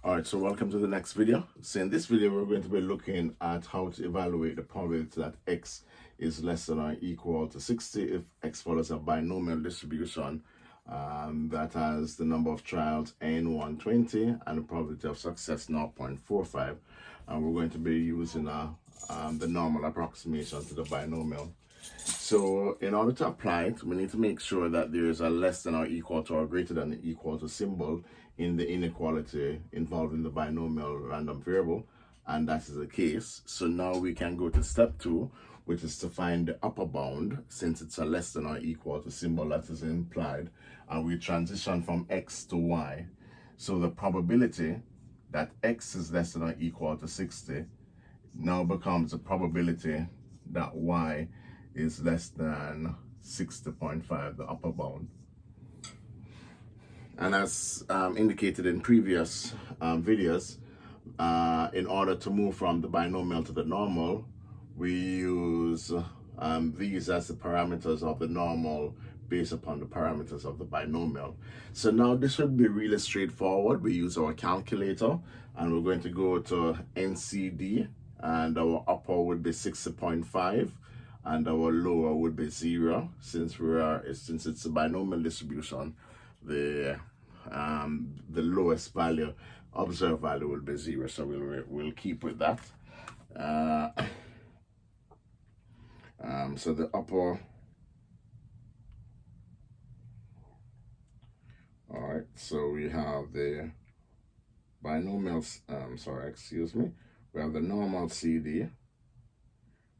All right, so welcome to the next video. So in this video, we're going to be looking at how to evaluate the probability that x is less than or equal to 60 if x follows a binomial distribution that has the number of trials n120 and the probability of success 0.45. And we're going to be using the normal approximation to the binomial. So in order to apply it, we need to make sure that there is a less than or equal to or greater than or equal to symbol in the inequality involving the binomial random variable, and that is the case. So now we can go to step 2, which is to find the upper bound, since it's a less than or equal to symbol that is implied, and we transition from x to y. So the probability that x is less than or equal to 60 now becomes the probability that y is less than 60.5, the upper bound. And as indicated in previous videos, in order to move from the binomial to the normal, we use these as the parameters of the normal based upon the parameters of the binomial. So now this should be really straightforward. We use our calculator and we're going to go to NCD, and our upper would be 60.5 and our lower would be 0. Since it's a binomial distribution, the lowest value, observed value, will be 0. So we'll keep with that. So the upper. All right. So we have the binomial. We have the normal CD.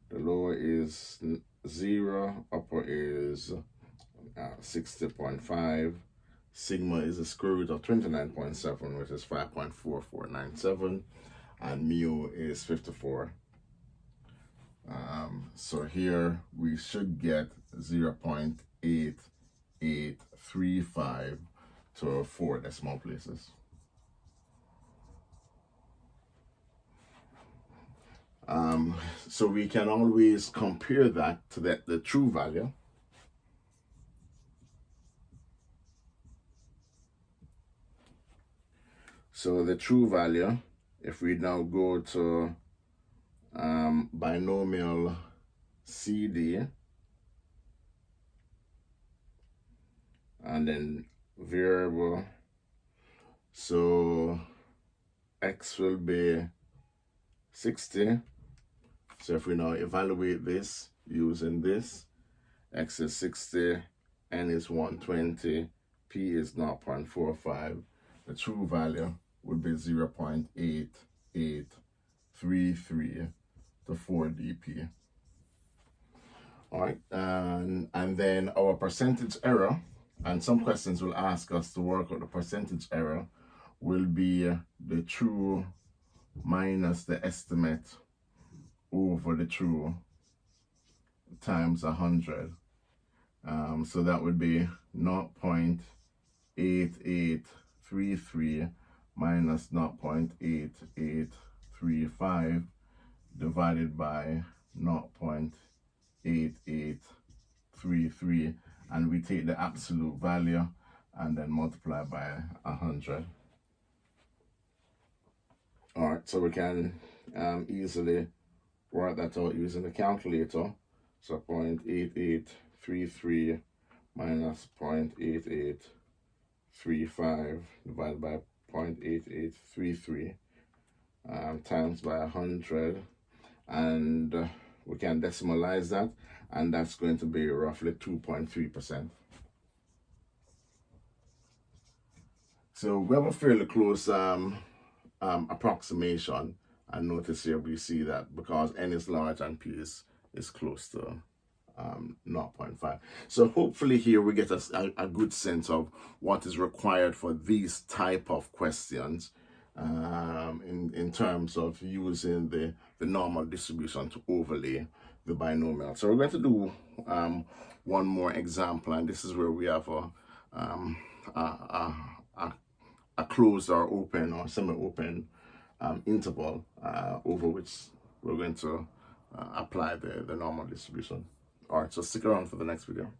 The lower is 0. Upper is 60.5. Sigma is the square root of 29.7, which is 5.4497, and mu is 54. So here we should get 0.8835 to 4 decimal places. So we can always compare that to the true value. So the true value, if we now go to binomial CD and then variable, so x will be 60. So if we now evaluate this using this, x is 60, n is 120, p is 0.45. The true value would be 0.8833 to 4 dp. All right, and then our percentage error, and some questions will ask us to work out the percentage error, will be the true minus the estimate over the true times 100. So that would be 0.8833 minus 0.8835 divided by 0.8833, and we take the absolute value and then multiply by 100. All right, so we can easily work that out using the calculator. So 0.8833 minus 0.8835 divided by 0.8833 times by 100, and we can decimalize that, and that's going to be roughly 2.3%. So we have a fairly close approximation, and notice here we see that because n is large and p is close to 0.5. So hopefully here we get a good sense of what is required for these type of questions in terms of using the normal distribution to overlay the binomial. So we're going to do one more example, and this is where we have a closed or open or semi-open interval over which we're going to apply the normal distribution. All right, so stick around for the next video.